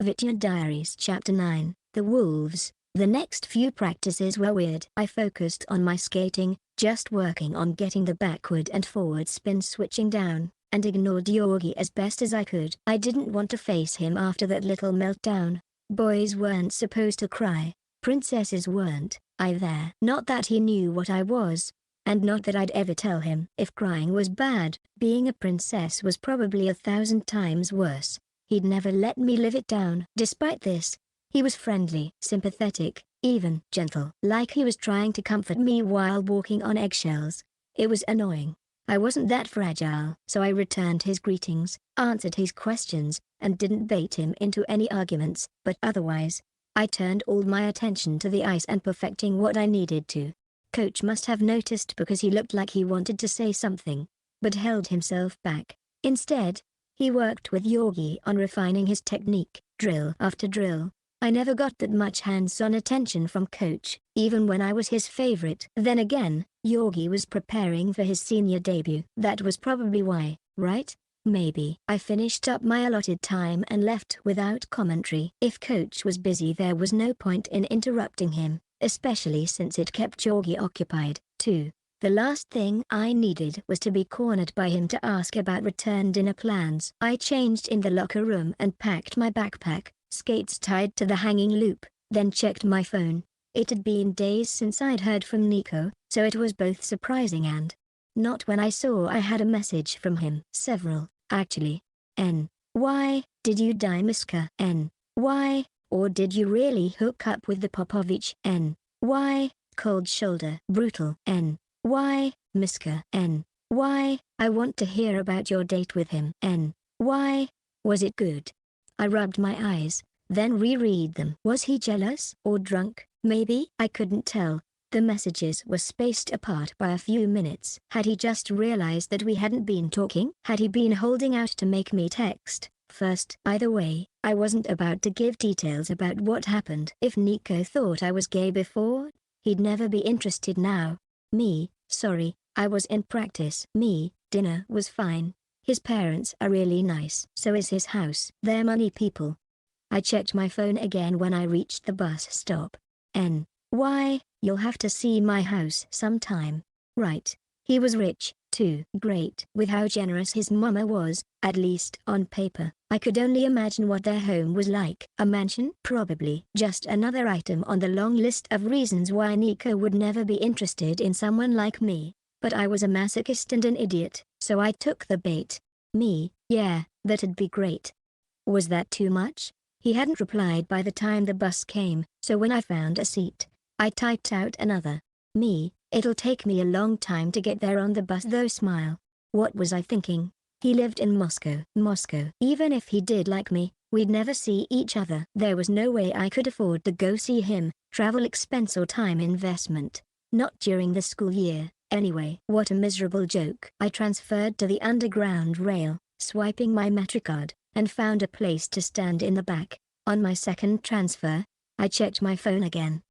Vitya Diaries Chapter 9, The Wolves. The next few practices were weird. I focused on my skating, just working on getting the backward and forward spin switching down, and ignored Yorgi as best as I could. I didn't want to face him after that little meltdown. Boys weren't supposed to cry, princesses weren't, either. Not that he knew what I was, and not that I'd ever tell him. If crying was bad, being a princess was probably 1,000 times worse. He'd never let me live it down. Despite this, he was friendly, sympathetic, even gentle. Like he was trying to comfort me while walking on eggshells. It was annoying. I wasn't that fragile, so I returned his greetings, answered his questions, and didn't bait him into any arguments. But otherwise, I turned all my attention to the ice and perfecting what I needed to. Coach must have noticed because he looked like he wanted to say something, but held himself back. Instead, he worked with Yorgi on refining his technique, drill after drill. I never got that much hands-on attention from Coach, even when I was his favorite. Then again, Yorgi was preparing for his senior debut. That was probably why, right? Maybe. I finished up my allotted time and left without commentary. If Coach was busy, there was no point in interrupting him, especially since it kept Yorgi occupied, too. The last thing I needed was to be cornered by him to ask about return dinner plans. I changed in the locker room and packed my backpack, skates tied to the hanging loop, then checked my phone. It had been days since I'd heard from Nico, so it was both surprising and not when I saw I had a message from him. Several, actually. Why did you die, Miska? Why, or did you really hook up with the Popovich? Why, cold shoulder, brutal? Why, Miska? Why, I want to hear about your date with him. Why, was it good? I rubbed my eyes, then reread them. Was he jealous or drunk? Maybe. I couldn't tell. The messages were spaced apart by a few minutes. Had he just realized that we hadn't been talking? Had he been holding out to make me text first? Either way, I wasn't about to give details about what happened. If Nico thought I was gay before, he'd never be interested now. Me, sorry, I was in practice. Me, dinner was fine. His parents are really nice. So is his house. They're money people. I checked my phone again when I reached the bus stop. Why, you'll have to see my house sometime. Right. He was rich, too. Great. With how generous his mama was, at least on paper. I could only imagine what their home was like. A mansion? Probably. Just another item on the long list of reasons why Nico would never be interested in someone like me. But I was a masochist and an idiot, so I took the bait. Me, yeah, that'd be great. Was that too much? He hadn't replied by the time the bus came, so when I found a seat, I typed out another. Me, it'll take me a long time to get there on the bus though. Smile. What was I thinking? He lived in Moscow. Even if he did like me, we'd never see each other. There was no way I could afford to go see him, travel expense or time investment. Not during the school year, anyway. What a miserable joke. I transferred to the underground rail, swiping my MetroCard, and found a place to stand in the back. On my second transfer, I checked my phone again.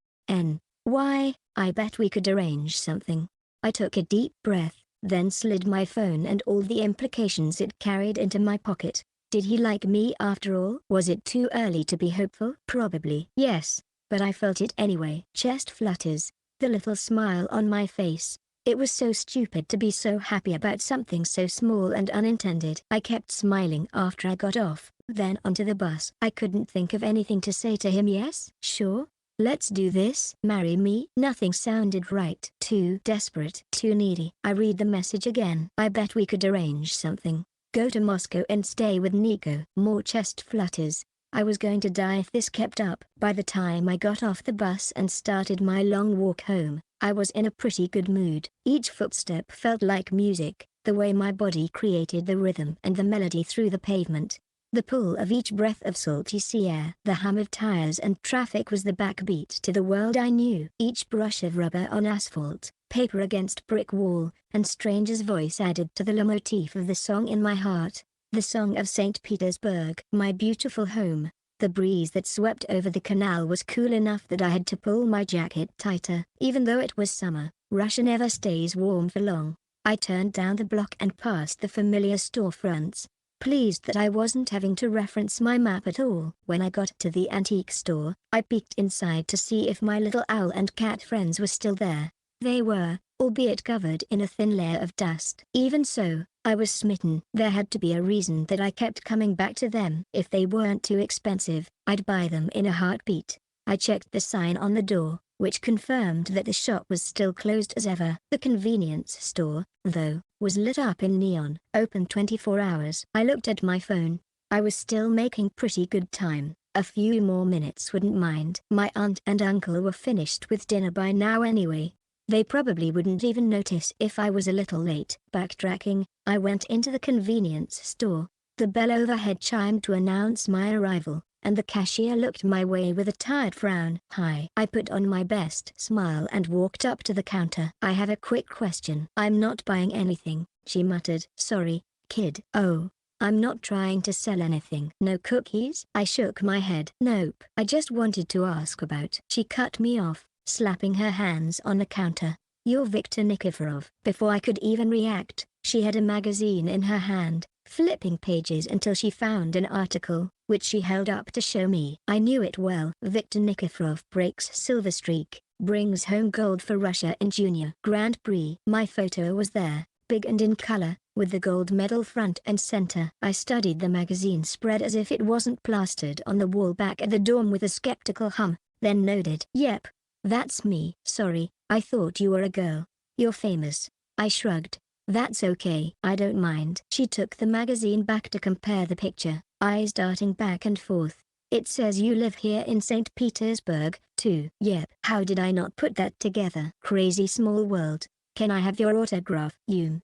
Why, I bet we could arrange something. I took a deep breath, then slid my phone and all the implications it carried into my pocket. Did he like me after all? Was it too early to be hopeful? Probably. Yes, but I felt it anyway. Chest flutters, the little smile on my face. It was so stupid to be so happy about something so small and unintended. I kept smiling after I got off, then onto the bus. I couldn't think of anything to say to him. Yes, sure. Let's do this. Marry me? Nothing sounded right. Too desperate. Too needy. I read the message again. I bet we could arrange something. Go to Moscow and stay with Nico. More chest flutters. I was going to die if this kept up. By the time I got off the bus and started my long walk home, I was in a pretty good mood. Each footstep felt like music, the way my body created the rhythm and the melody through the pavement. The pull of each breath of salty sea air. The hum of tires and traffic was the backbeat to the world I knew. Each brush of rubber on asphalt, paper against brick wall, and stranger's voice added to the leitmotif of the song in my heart. The song of St. Petersburg. My beautiful home. The breeze that swept over the canal was cool enough that I had to pull my jacket tighter. Even though it was summer, Russia never stays warm for long. I turned down the block and past the familiar storefronts. pleased that I wasn't having to reference my map at all. When I got to the antique store, I peeked inside to see if my little owl and cat friends were still there. They were, albeit covered in a thin layer of dust. Even so, I was smitten. There had to be a reason that I kept coming back to them. If they weren't too expensive, I'd buy them in a heartbeat. I checked the sign on the door, which confirmed that the shop was still closed as ever. The convenience store, though, was lit up in neon, open 24 hours. I looked at my phone. I was still making pretty good time. A few more minutes wouldn't mind. My aunt and uncle were finished with dinner by now anyway. They probably wouldn't even notice if I was a little late. Backtracking, I went into the convenience store. The bell overhead chimed to announce my arrival, and the cashier looked my way with a tired frown. "Hi." I put on my best smile and walked up to the counter. "I have a quick question." "I'm not buying anything," she muttered. "Sorry, kid." "Oh, I'm not trying to sell anything." "No cookies?" I shook my head. "Nope. I just wanted to ask about." She cut me off, slapping her hands on the counter. "You're Viktor Nikiforov." Before I could even react, she had a magazine in her hand, flipping pages until she found an article, which she held up to show me. I knew it well. "Viktor Nikiforov breaks silver streak, brings home gold for Russia in Junior Grand Prix." My photo was there, big and in color, with the gold medal front and center. I studied the magazine spread as if it wasn't plastered on the wall back at the dorm with a skeptical hum, then nodded. "Yep. That's me." "Sorry, I thought you were a girl. You're famous." I shrugged. "That's okay. I don't mind." She took the magazine back to compare the picture, eyes darting back and forth. "It says you live here in St. Petersburg, too." "Yep. How did I not put that together?" "Crazy small world. Can I have your autograph?"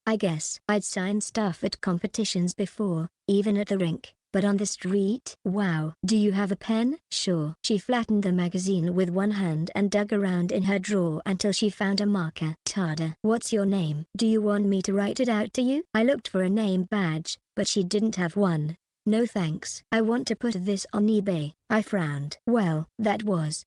I guess I'd signed stuff at competitions before, even at the rink. But on the street? Wow. "Do you have a pen?" "Sure." She flattened the magazine with one hand and dug around in her drawer until she found a marker. "Tada." "What's your name?" "Do you want me to write it out to you?" I looked for a name badge, but she didn't have one. "No thanks. I want to put this on eBay." I frowned. Well, that was.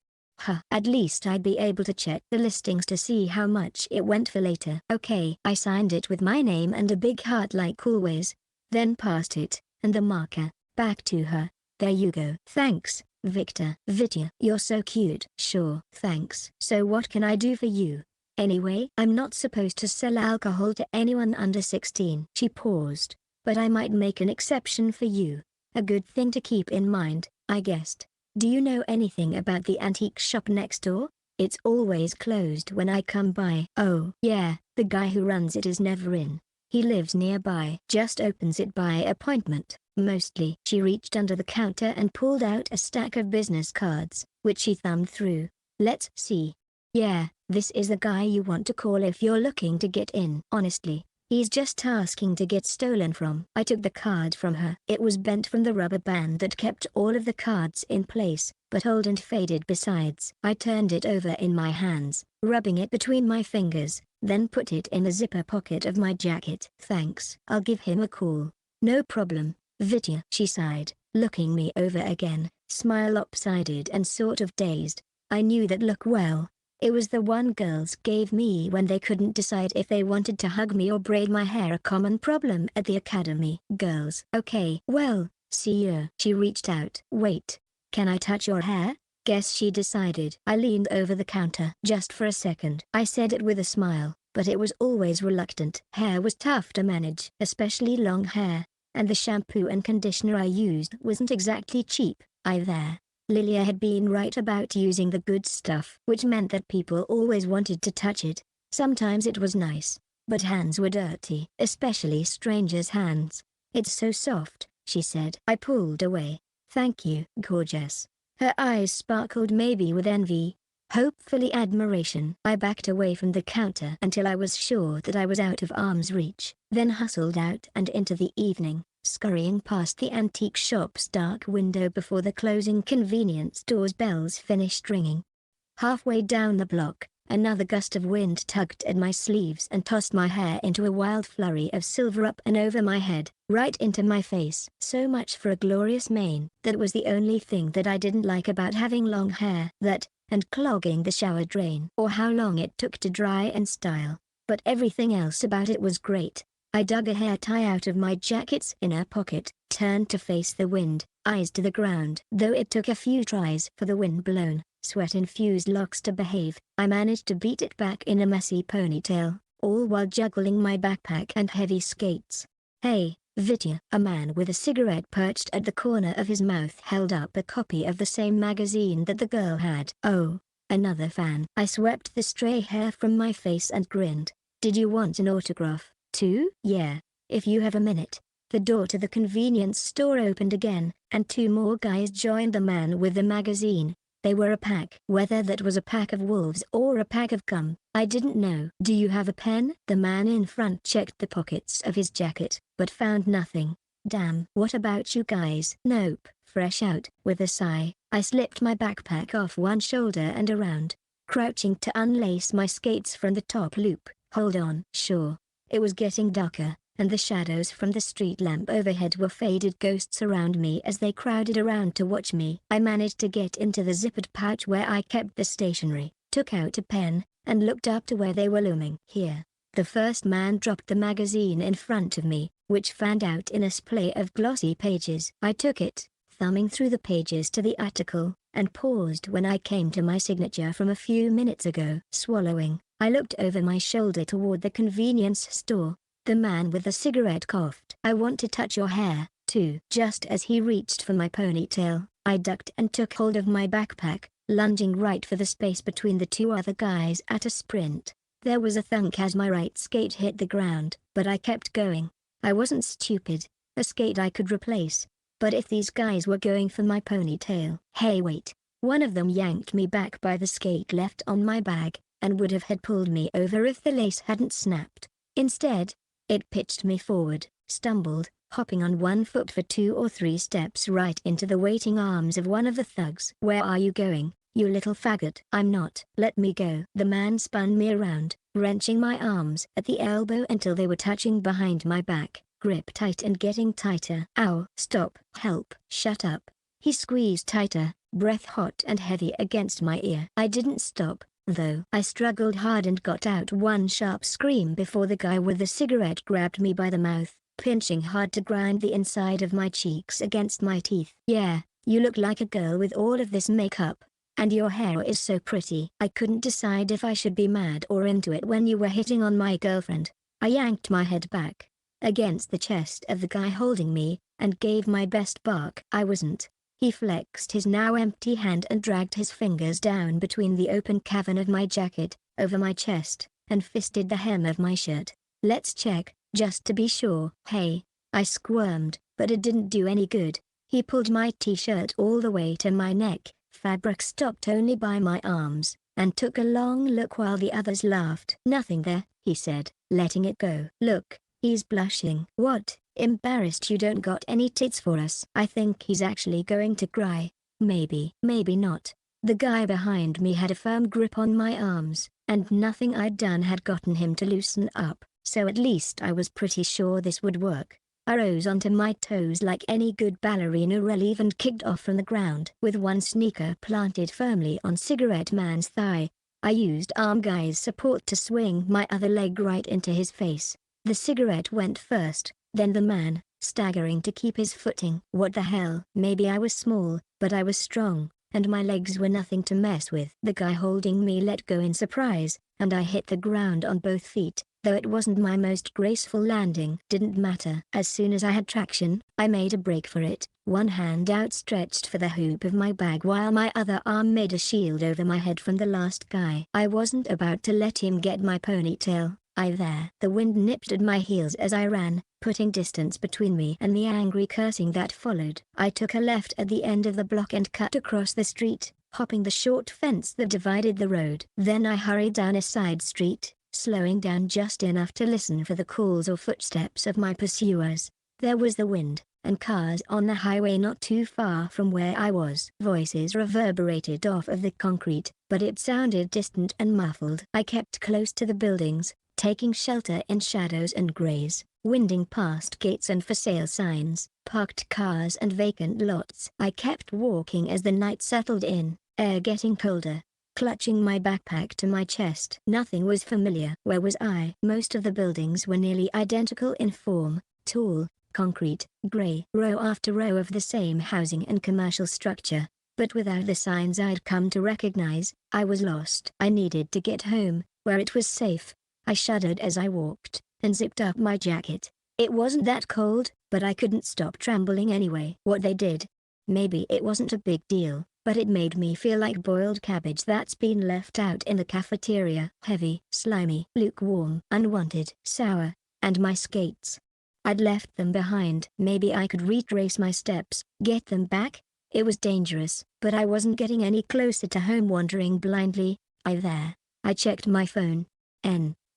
At least I'd be able to check the listings to see how much it went for later. Okay. I signed it with my name and a big heart like always, then passed it, and the marker, back to her. "There you go." "Thanks, Viktor." "Vitya, you're so cute." "Sure. Thanks." "So what can I do for you?" "Anyway, I'm not supposed to sell alcohol to anyone under 16. She paused. "But I might make an exception for you. A good thing to keep in mind, I guessed. Do you know anything about the antique shop next door? It's always closed when I come by." "Oh, yeah, the guy who runs it is never in. He lives nearby. Just opens it by appointment, mostly." She reached under the counter and pulled out a stack of business cards, which she thumbed through. "Let's see. Yeah, this is the guy you want to call if you're looking to get in. Honestly, he's just asking to get stolen from." I took the card from her. It was bent from the rubber band that kept all of the cards in place, but old and faded besides. I turned it over in my hands, rubbing it between my fingers, then put it in the zipper pocket of my jacket. "Thanks. I'll give him a call." "No problem, Vitya." She sighed, looking me over again, smile lopsided and sort of dazed. I knew that look well. It was the one girls gave me when they couldn't decide if they wanted to hug me or braid my hair, a common problem at the academy. Girls. "Okay. Well, see ya." She reached out. "Wait. Can I touch your hair?" Guess she decided. I leaned over the counter. "Just for a second." I said it with a smile, but it was always reluctant. Hair was tough to manage, especially long hair, and the shampoo and conditioner I used wasn't exactly cheap, either. Lilia had been right about using the good stuff, which meant that people always wanted to touch it. Sometimes it was nice, but hands were dirty, especially strangers' hands. "It's so soft," she said. I pulled away. "Thank you, gorgeous." Her eyes sparkled, maybe with envy, hopefully admiration. I backed away from the counter until I was sure that I was out of arm's reach, then hustled out and into the evening, scurrying past the antique shop's dark window before the closing convenience store's bells finished ringing. Halfway down the block, another gust of wind tugged at my sleeves and tossed my hair into a wild flurry of silver up and over my head, right into my face. So much for a glorious mane. That was the only thing that I didn't like about having long hair. That, and clogging the shower drain, or how long it took to dry and style. But everything else about it was great. I dug a hair tie out of my jacket's inner pocket, turned to face the wind, eyes to the ground. Though it took a few tries for the wind-blown, sweat-infused locks to behave, I managed to beat it back in a messy ponytail, all while juggling my backpack and heavy skates. "Hey, Vitya." A man with a cigarette perched at the corner of his mouth held up a copy of the same magazine that the girl had. "Oh, another fan." I swept the stray hair from my face and grinned. "Did you want an autograph, too?" "Yeah, if you have a minute." The door to the convenience store opened again, and two more guys joined the man with the magazine. They were a pack. Whether that was a pack of wolves or a pack of gum, I didn't know. "Do you have a pen?" The man in front checked the pockets of his jacket, but found nothing. "Damn." "What about you guys?" "Nope." Fresh out. With a sigh, I slipped my backpack off one shoulder and around, crouching to unlace my skates from the top loop. "Hold on." Sure. It was getting darker, and the shadows from the street lamp overhead were faded ghosts around me as they crowded around to watch me. I managed to get into the zippered pouch where I kept the stationery, took out a pen, and looked up to where they were looming. "Here." The first man dropped the magazine in front of me, which fanned out in a splay of glossy pages. I took it, thumbing through the pages to the article, and paused when I came to my signature from a few minutes ago. Swallowing, I looked over my shoulder toward the convenience store. The man with the cigarette coughed. "I want to touch your hair, too." Just as he reached for my ponytail, I ducked and took hold of my backpack, lunging right for the space between the two other guys at a sprint. There was a thunk as my right skate hit the ground, but I kept going. I wasn't stupid. A skate I could replace. But if these guys were going for my ponytail... "Hey, wait." One of them yanked me back by the skate left on my bag, and would have had pulled me over if the lace hadn't snapped. Instead, it pitched me forward, stumbled, hopping on one foot for 2 or 3 steps right into the waiting arms of one of the thugs. "Where are you going, you little faggot?" "I'm not." "Let me go." The man spun me around, wrenching my arms at the elbow until they were touching behind my back, grip tight and getting tighter. "Ow." "Stop." "Help." "Shut up." He squeezed tighter, breath hot and heavy against my ear. I didn't stop, though. I struggled hard and got out one sharp scream before the guy with the cigarette grabbed me by the mouth, pinching hard to grind the inside of my cheeks against my teeth. "Yeah, you look like a girl with all of this makeup. And your hair is so pretty." I couldn't decide if I should be mad or into it when you were hitting on my girlfriend. I yanked my head back against the chest of the guy holding me, and gave my best bark. "I wasn't." He flexed his now empty hand and dragged his fingers down between the open cavern of my jacket, over my chest, and fisted the hem of my shirt. "Let's check, just to be sure." "Hey." I squirmed, but it didn't do any good. He pulled my t-shirt all the way to my neck, fabric stopped only by my arms, and took a long look while the others laughed. "Nothing there," he said, letting it go. "Look, he's blushing." "What? Embarrassed you don't got any tits for us?" I think he's actually going to cry. Maybe. Maybe not. The guy behind me had a firm grip on my arms, and nothing I'd done had gotten him to loosen up, so at least I was pretty sure this would work. I rose onto my toes like any good ballerina relief and kicked off from the ground. With one sneaker planted firmly on cigarette man's thigh, I used arm guy's support to swing my other leg right into his face. The cigarette went first, then the man, staggering to keep his footing. What the hell? Maybe I was small, but I was strong, and my legs were nothing to mess with. The guy holding me let go in surprise, and I hit the ground on both feet. Though it wasn't my most graceful landing. Didn't matter. As soon as I had traction, I made a break for it, one hand outstretched for the hoop of my bag while my other arm made a shield over my head from the last guy. I wasn't about to let him get my ponytail, either. The wind nipped at my heels as I ran, putting distance between me and the angry cursing that followed. I took a left at the end of the block and cut across the street, hopping the short fence that divided the road. Then I hurried down a side street, slowing down just enough to listen for the calls or footsteps of my pursuers. There was the wind, and cars on the highway not too far from where I was. Voices reverberated off of the concrete, but it sounded distant and muffled. I kept close to the buildings, taking shelter in shadows and grays, winding past gates and for sale signs, parked cars and vacant lots. I kept walking as the night settled in, air getting colder. clutching my backpack to my chest. Nothing was familiar. Where was I? Most of the buildings were nearly identical in form, tall, concrete, grey. Row after row of the same housing and commercial structure, but without the signs I'd come to recognize. I was lost. I needed to get home, where it was safe. I shuddered as I walked, and zipped up my jacket. It wasn't that cold, but I couldn't stop trembling anyway. What they did? Maybe it wasn't a big deal, but it made me feel like boiled cabbage that's been left out in the cafeteria. Heavy, slimy, lukewarm, unwanted, sour, and my skates. I'd left them behind. Maybe I could retrace my steps, get them back. It was dangerous, but I wasn't getting any closer to home wandering blindly. I checked my phone.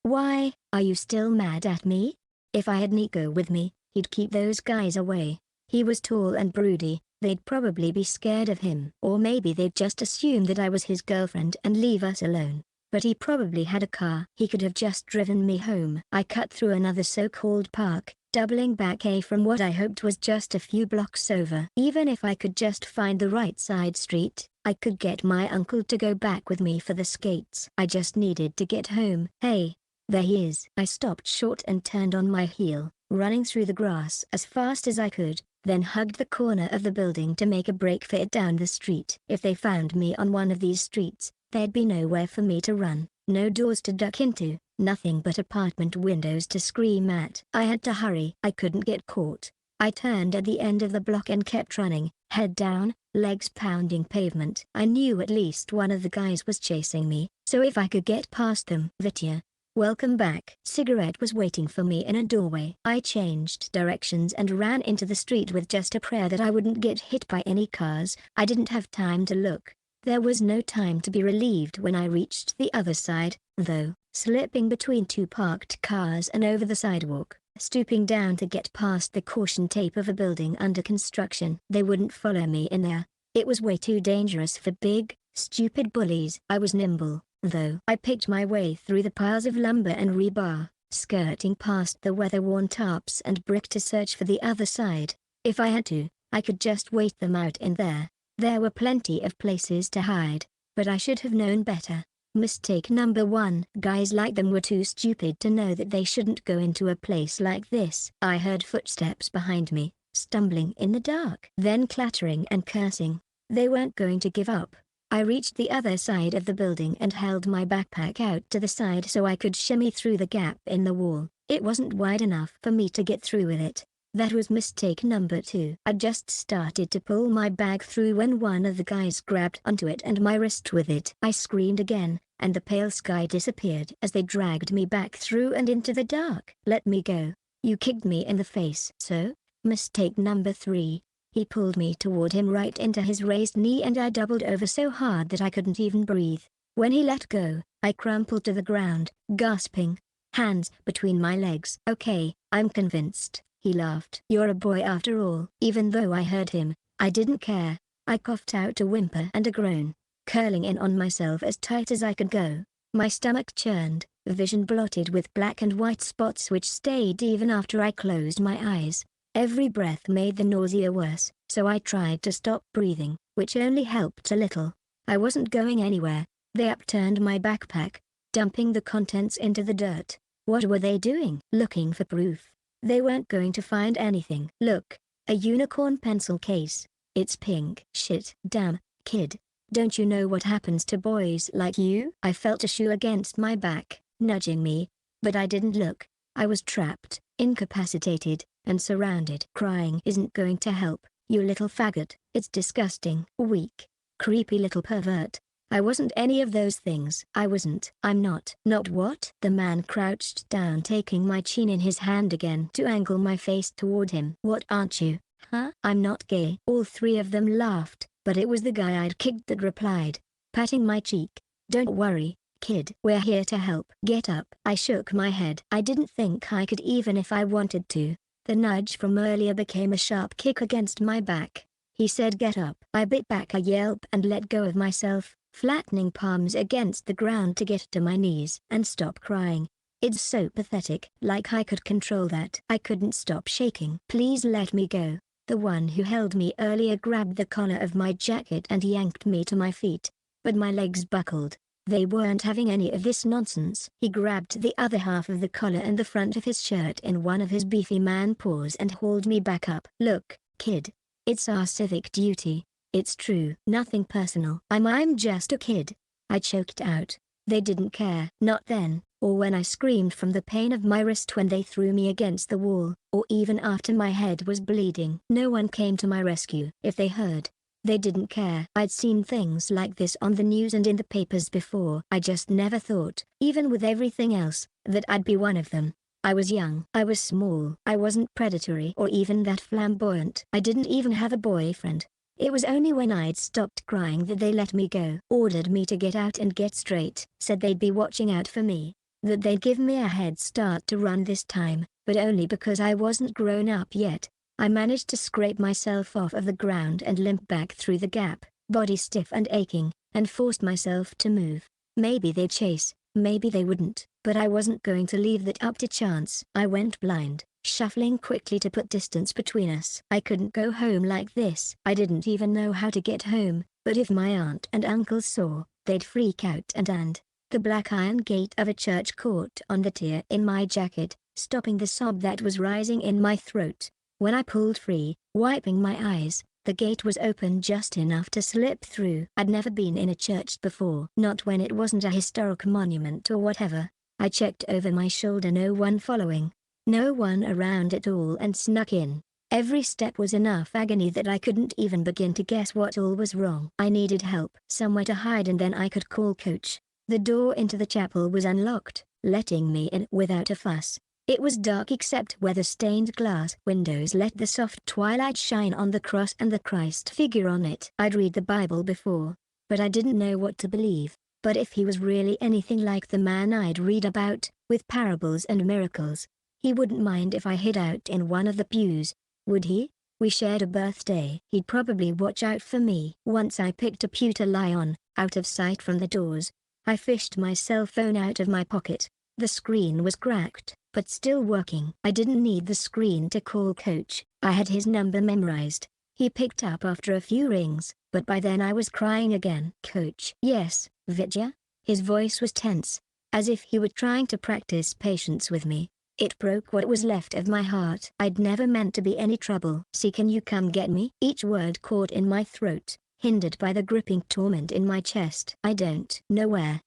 Why, are you still mad at me? If I had Nico with me, he'd keep those guys away. He was tall and broody, they'd probably be scared of him. Or maybe they'd just assume that I was his girlfriend and leave us alone. But he probably had a car. He could have just driven me home. I cut through another so-called park, doubling back from what I hoped was just a few blocks over. Even if I could just find the right side street, I could get my uncle to go back with me for the skates. I just needed to get home. Hey, there he is. I stopped short and turned on my heel, running through the grass as fast as I could, then hugged the corner of the building to make a break for it down the street. If they found me on one of these streets, there'd be nowhere for me to run, no doors to duck into, nothing but apartment windows to scream at. I had to hurry. I couldn't get caught. I turned at the end of the block and kept running, head down, legs pounding pavement. I knew at least one of the guys was chasing me, so if I could get past them. Vitya, welcome back. Cigarette was waiting for me in a doorway. I changed directions and ran into the street with just a prayer that I wouldn't get hit by any cars. I didn't have time to look. There was no time to be relieved when I reached the other side, though, slipping between two parked cars and over the sidewalk, stooping down to get past the caution tape of a building under construction. They wouldn't follow me in there. It was way too dangerous for big, stupid bullies. I was nimble, though. I picked my way through the piles of lumber and rebar, skirting past the weather-worn tarps and brick to search for the other side. If I had to, I could just wait them out in there. There were plenty of places to hide, but I should have known better. Mistake number one. Guys like them were too stupid to know that they shouldn't go into a place like this. I heard footsteps behind me, stumbling in the dark. Then clattering and cursing. They weren't going to give up. I reached the other side of the building and held my backpack out to the side so I could shimmy through the gap in the wall. It wasn't wide enough for me to get through with it. That was mistake number two. I just started to pull my bag through when one of the guys grabbed onto it and my wrist with it. I screamed again, and the pale sky disappeared as they dragged me back through and into the dark. Let me go. You kicked me in the face. So? Mistake number three. He pulled me toward him right into his raised knee and I doubled over so hard that I couldn't even breathe. When he let go, I crumpled to the ground, gasping, hands between my legs. Okay, I'm convinced. He laughed. You're a boy after all. Even though I heard him, I didn't care. I coughed out a whimper and a groan, curling in on myself as tight as I could go. My stomach churned, vision blotted with black and white spots which stayed even after I closed my eyes. Every breath made the nausea worse, so I tried to stop breathing, which only helped a little. I wasn't going anywhere. They upturned my backpack, dumping the contents into the dirt. What were they doing? Looking for proof. They weren't going to find anything. Look, a unicorn pencil case. It's pink. Shit. Damn, kid. Don't you know what happens to boys like you? I felt a shoe against my back, nudging me, but I didn't look. I was trapped, incapacitated, and surrounded. Crying isn't going to help, you little faggot. It's disgusting. Weak. Creepy little pervert. I wasn't any of those things. I wasn't. I'm not. Not what? The man crouched down, taking my chin in his hand again to angle my face toward him. What aren't you? Huh? I'm not gay. All three of them laughed, but it was the guy I'd kicked that replied, patting my cheek. Don't worry, kid. We're here to help. Get up. I shook my head. I didn't think I could even if I wanted to. The nudge from earlier became a sharp kick against my back. He said get up. I bit back a yelp and let go of myself, flattening palms against the ground to get to my knees and stop crying. It's so pathetic. Like I could control that. I couldn't stop shaking. Please let me go. The one who held me earlier grabbed the collar of my jacket and yanked me to my feet. but my legs buckled. They weren't having any of this nonsense. He grabbed the other half of the collar and the front of his shirt in one of his beefy man paws and hauled me back up. Look, kid. It's our civic duty. It's true. Nothing personal. I'm just a kid. I choked out. They didn't care. Not then, or when I screamed from the pain of my wrist when they threw me against the wall, or even after my head was bleeding. No one came to my rescue. If they heard, they didn't care. I'd seen things like this on the news and in the papers before. I just never thought, even with everything else, that I'd be one of them. I was young. I was small. I wasn't predatory or even that flamboyant. I didn't even have a boyfriend. It was only when I'd stopped crying that they let me go. Ordered me to get out and get straight. Said they'd be watching out for me. That they'd give me a head start to run this time, but only because I wasn't grown up yet. I managed to scrape myself off of the ground and limp back through the gap, body stiff and aching, and forced myself to move. Maybe they'd chase, maybe they wouldn't, but I wasn't going to leave that up to chance. I went blind, shuffling quickly to put distance between us. I couldn't go home like this. I didn't even know how to get home, but if my aunt and uncle saw, they'd freak out and the black iron gate of a church caught on the tear in my jacket, stopping the sob that was rising in my throat. When I pulled free, wiping my eyes, the gate was open just enough to slip through. I'd never been in a church before. Not when it wasn't a historic monument or whatever. I checked over my shoulder, no one following. No one around at all, and snuck in. Every step was enough agony that I couldn't even begin to guess what all was wrong. I needed help. Somewhere to hide, and then I could call Coach. The door into the chapel was unlocked, letting me in without a fuss. It was dark except where the stained glass windows let the soft twilight shine on the cross and the Christ figure on it. I'd read the Bible before, but I didn't know what to believe. But if he was really anything like the man I'd read about, with parables and miracles, he wouldn't mind if I hid out in one of the pews, would he? We shared a birthday. He'd probably watch out for me. Once I picked a pew to lie on, out of sight from the doors. I fished my cell phone out of my pocket. The screen was cracked, but still working. I didn't need the screen to call Coach. I had his number memorized. He picked up after a few rings, but by then I was crying again. Coach. Yes, Vitya? His voice was tense, as if he were trying to practice patience with me. It broke what was left of my heart. I'd never meant to be any trouble. See, can you come get me? Each word caught in my throat, hindered by the gripping torment in my chest. I don't know where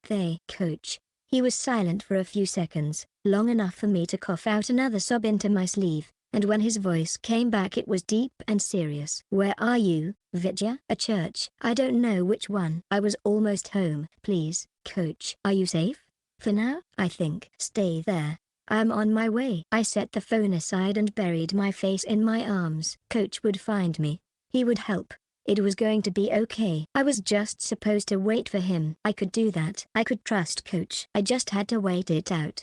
Coach. He was silent for a few seconds, long enough for me to cough out another sob into my sleeve, and when his voice came back it was deep and serious. Where are you, Vitya? A church. I don't know which one. I was almost home. Please, Coach. Are you safe? For now, I think. Stay there. I'm on my way. I set the phone aside and buried my face in my arms. Coach would find me. He would help. It was going to be okay. I was just supposed to wait for him. I could do that. I could trust Coach. I just had to wait it out.